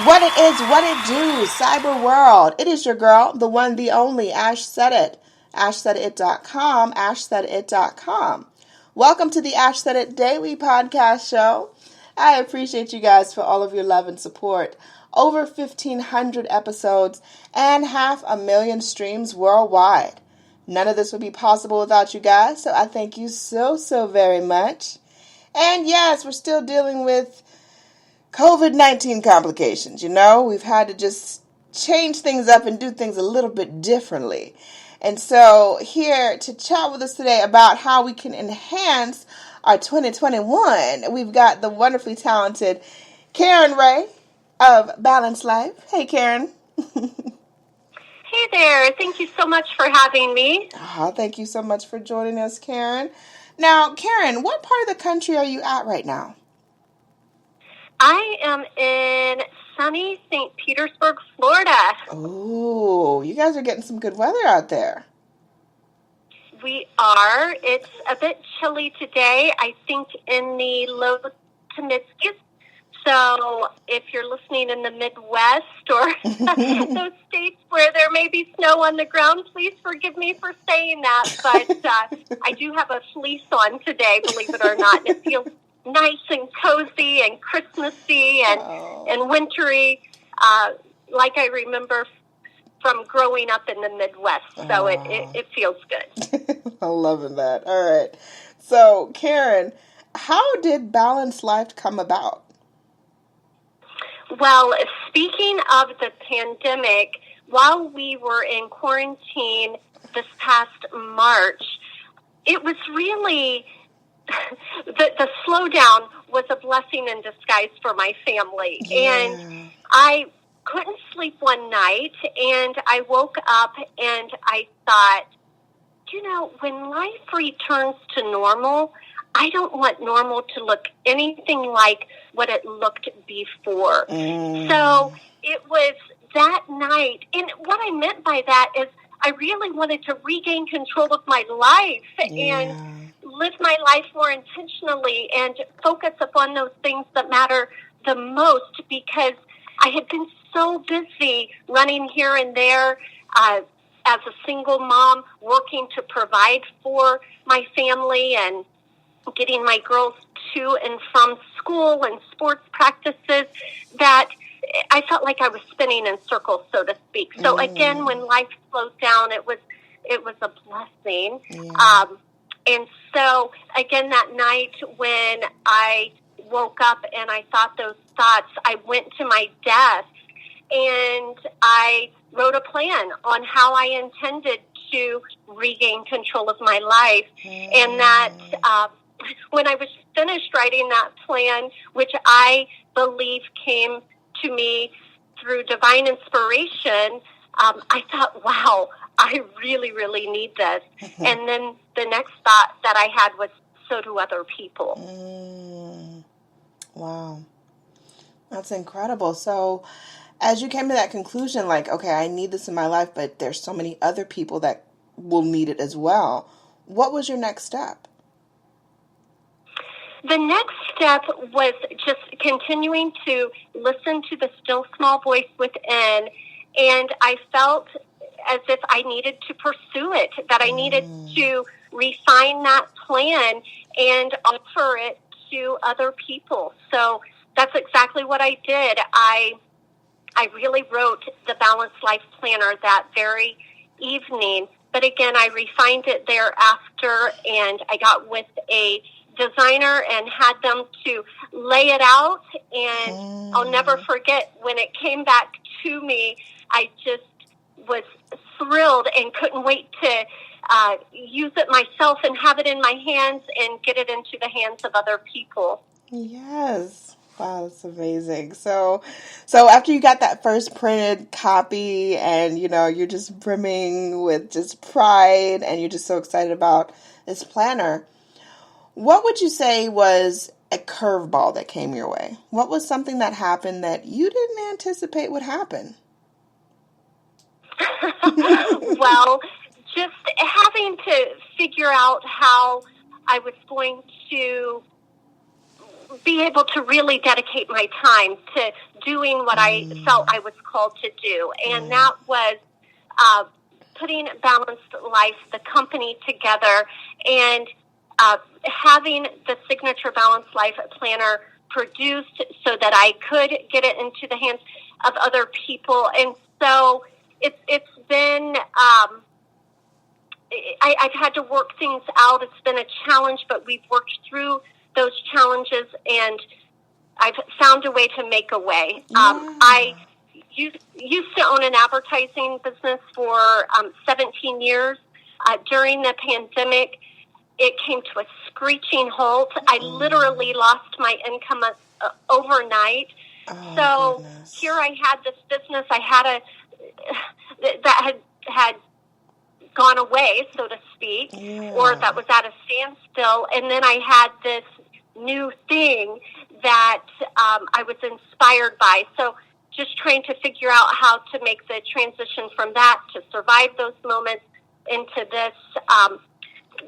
What it is, what it do, cyber world. It is your girl, the one, the only, Ash Said It. AshSaidIt.com, AshSaidIt.com. Welcome to the Ash Said It Daily Podcast Show. I appreciate you guys for all of your love and support. Over 1,500 episodes and 500,000 streams worldwide. None of this would be possible without you guys, so I thank you so very much. And yes, we're still dealing with COVID-19 complications. We've had to just change things up and do things a little bit differently. And so here to chat with us today about how we can enhance our 2021, we've got the wonderfully talented Karen Ray of Balanced Life. Hey, Karen. Hey there. Thank you so much for having me. Thank you so much for joining us, Karen. Now, Karen, what part of the country are you at right now? I am in sunny St. Petersburg, Florida. Oh, you guys are getting some good weather out there. We are. It's a bit chilly today, I think in the low to mid-60s. So if you're listening in the Midwest or those states where there may be snow on the ground, please forgive me for saying that. But I do have a fleece on today, believe it or not. And it feels nice and cozy and Christmassy and wintry, like I remember from growing up in the Midwest. So it feels good. I'm loving that. All right. So, Karen, how did Balanced Life come about? Well, speaking of the pandemic, while we were in quarantine this past March, it was really the slowdown was a blessing in disguise for my family. Yeah. And I couldn't sleep one night, and I woke up and I thought, when life returns to normal, I don't want normal to look anything like what it looked before. So it was that night. And what I meant by that is I really wanted to regain control of my life and live my life more intentionally and focus upon those things that matter the most, because I had been so busy running here and there as a single mom, working to provide for my family and getting my girls to and from school and sports practices, that I felt like I was spinning in circles, so to speak. So again, when life slows down, it was a blessing. And so again, that night when I woke up and I thought those thoughts, I went to my desk and I wrote a plan on how I intended to regain control of my life. And that when I was finished writing that plan, which I believe came to me through divine inspiration, I thought, wow, I really, really need this. And then the next thought that I had was, so do other people. Wow. That's incredible. So as you came to that conclusion, like, okay, I need this in my life, but there's so many other people that will need it as well, what was your next step? The next step was just continuing to listen to the still small voice within, and I felt as if I needed to pursue it, that I needed to refine that plan and offer it to other people. So that's exactly what I did. I really wrote the Balanced Life Planner that very evening, but again, I refined it thereafter, and I got with a designer and had them to lay it out, and I'll never forget when it came back to me. I just was thrilled and couldn't wait to use it myself and have it in my hands and get it into the hands of other people. Yes. Wow, that's amazing. So after you got that first printed copy and, you're just brimming with just pride and you're just so excited about this planner, what would you say was a curveball that came your way? What was something that happened that you didn't anticipate would happen? Well, just having to figure out how I was going to be able to really dedicate my time to doing what I felt I was called to do. And that was putting Balanced Life, the company, together, and having the signature Balanced Life planner produced so that I could get it into the hands of other people. And so it's been, I've had to work things out. It's been a challenge, but we've worked through those challenges, and I've found a way to make a way. I used to own an advertising business for 17 years. During the pandemic, it came to a screeching halt. I literally lost my income overnight. So goodness. Here I had this business I had that had gone away, so to speak, or that was at a standstill. And then I had this new thing that I was inspired by. So just trying to figure out how to make the transition from that to survive those moments into this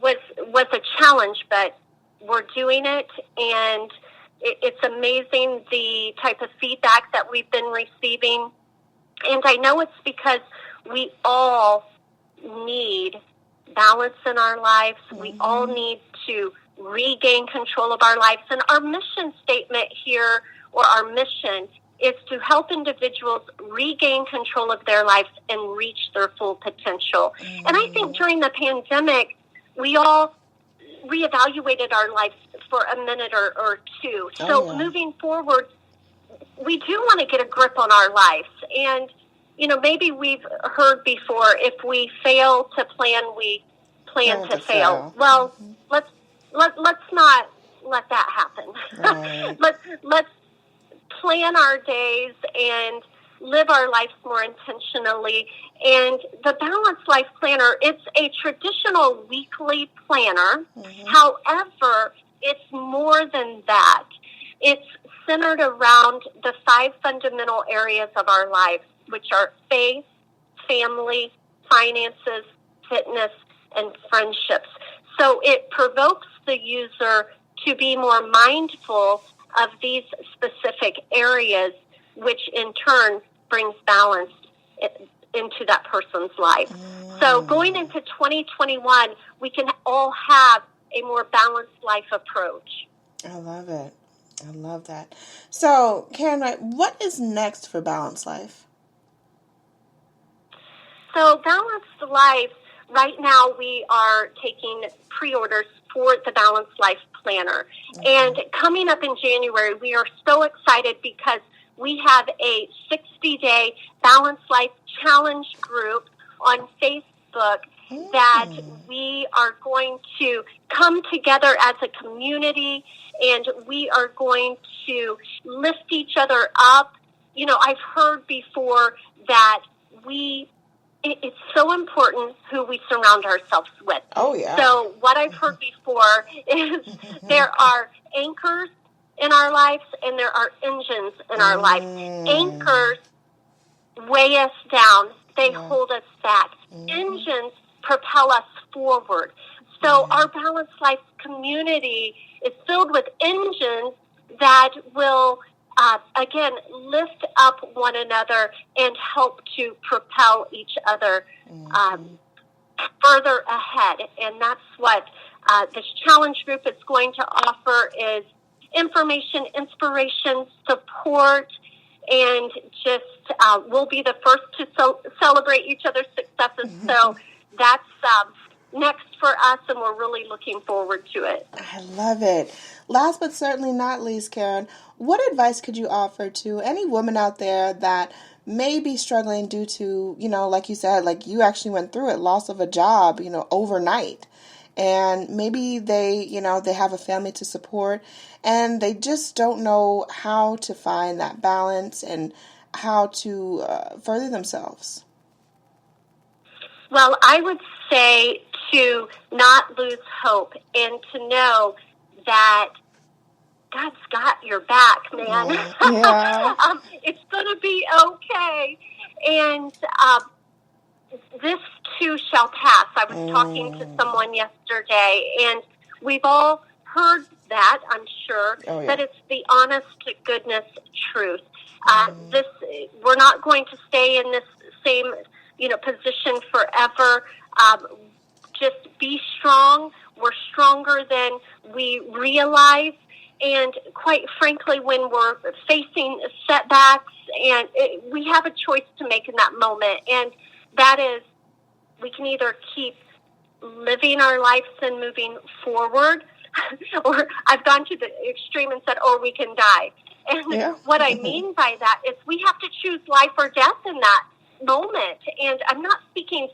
was a challenge, but we're doing it, and it's amazing the type of feedback that we've been receiving. And I know it's because we all need balance in our lives. We all need to regain control of our lives. And our mission statement here, or our mission, is to help individuals regain control of their lives and reach their full potential. And I think during the pandemic, we all reevaluated our lives for a minute or two. So moving forward, we do want to get a grip on our lives. And, you know, maybe we've heard before, if we fail to plan, we plan to fail. Well, let's not let that happen. Right. Let's plan our days and live our lives more intentionally. And the Balanced Life Planner, it's a traditional weekly planner. However, it's more than that. It's centered around the 5 fundamental areas of our lives, which are faith, family, finances, fitness, and friendships. So it provokes the user to be more mindful of these specific areas, which in turn brings balance into that person's life. So going into 2021, we can all have a more balanced life approach. I love it. I love that. So, Karen, what is next for Balanced Life? So, Balanced Life, right now we are taking pre-orders for the Balanced Life Planner. And coming up in January, we are so excited because we have a 60-day Balanced Life Challenge group on Facebook that we are going to come together as a community, and we are going to lift each other up. You know, I've heard before that it's so important who we surround ourselves with. Oh, yeah. So what I've heard before is there are anchors in our lives and there are engines in our lives. Anchors weigh us down. They hold us back. Engines propel us forward. So our Balanced Life community is filled with engines that will, again, lift up one another and help to propel each other further ahead. And that's what this challenge group is going to offer, is information, inspiration, support, and just we'll be the first to celebrate each other's successes. So that's next for us, and we're really looking forward to it. I love it. Last but certainly not least, Karen, what advice could you offer to any woman out there that may be struggling due to, you know, like you said, like you actually went through it, loss of a job, you know, overnight. And maybe they have a family to support and they just don't know how to find that balance and how to further themselves. Well, I would say to not lose hope and to know that God's got your back, man. Yeah. It's going to be okay. And this too shall pass. I was talking to someone yesterday, and we've all heard that, I'm sure, but it's the honest to goodness truth. We're not going to stay in this same, position forever. Just be strong. We're stronger than we realize. And quite frankly, when we're facing setbacks, and we have a choice to make in that moment, and that is, we can either keep living our lives and moving forward, or I've gone to the extreme and said, or we can die. And what I mean by that is we have to choose life or death in that moment. And I'm not speaking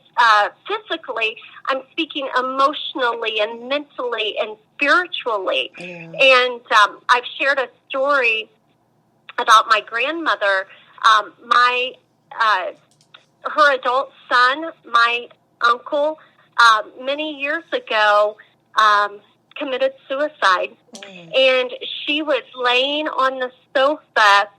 physically, I'm speaking emotionally and mentally and spiritually. And I've shared a story about my grandmother. Her adult son, my uncle, many years ago, committed suicide. And she was laying on the sofa,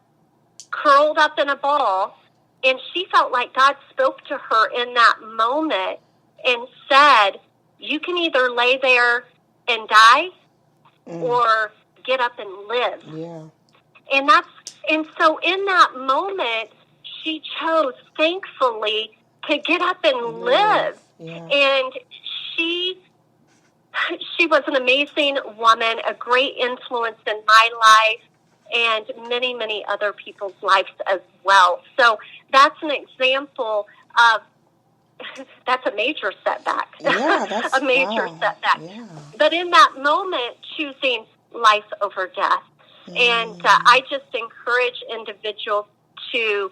curled up in a ball, and she felt like God spoke to her in that moment and said, you can either lay there and die or get up and live. And so in that moment, she chose, thankfully, to get up and live. And she was an amazing woman, a great influence in my life and many, many other people's lives as well. So that's an example of, that's a major setback. That's a major setback. But in that moment, choosing life over death. And I just encourage individuals to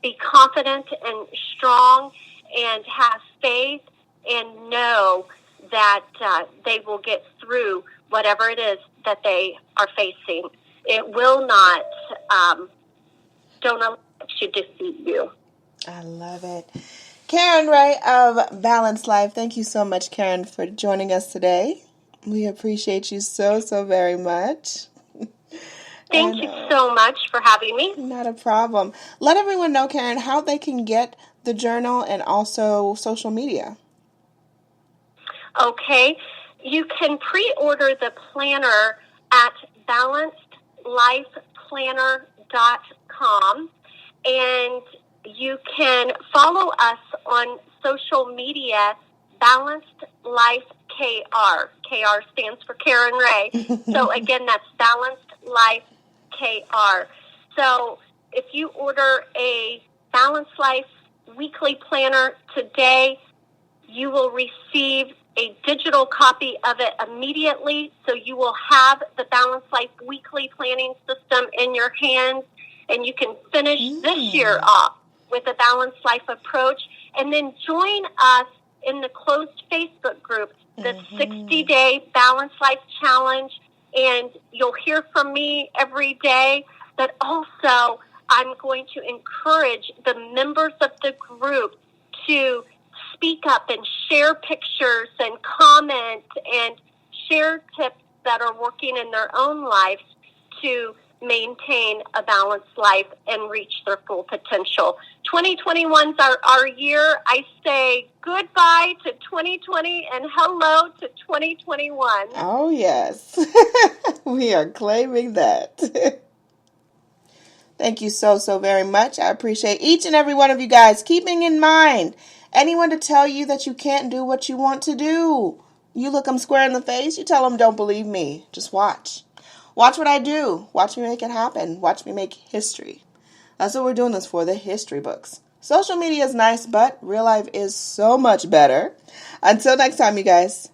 be confident and strong and have faith and know that they will get through whatever it is that they are facing. It will not, don't allow it to defeat you. I love it. Karen Ray of Balanced Life. Thank you so much, Karen, for joining us today. We appreciate you so, so very much. Thank you so much for having me. Not a problem. Let everyone know, Karen, how they can get the journal and also social media. Okay. You can pre-order the planner at balancedlifeplanner.com, and you can follow us on social media, Balanced Life KR. KR stands for Karen Ray. So again, that's Balanced Life KR. So if you order a Balanced Life weekly planner today, you will receive a digital copy of it immediately. So you will have the Balanced Life weekly planning system in your hands, and you can finish this year off with a Balanced Life approach, and then join us in the closed Facebook group, the 60-day Balanced Life Challenge, and you'll hear from me every day. But also, I'm going to encourage the members of the group to speak up and share pictures and comment and share tips that are working in their own lives to maintain a balanced life and reach their full potential. 2021's our year. I say goodbye to 2020 and hello to 2021. Oh, yes. We are claiming that. Thank you so, so very much. I appreciate each and every one of you guys. Keeping in mind, anyone to tell you that you can't do what you want to do, you look them square in the face, you tell them, don't believe me. Just watch. Watch what I do. Watch me make it happen. Watch me make history. That's what we're doing this for, the history books. Social media is nice, but real life is so much better. Until next time, you guys.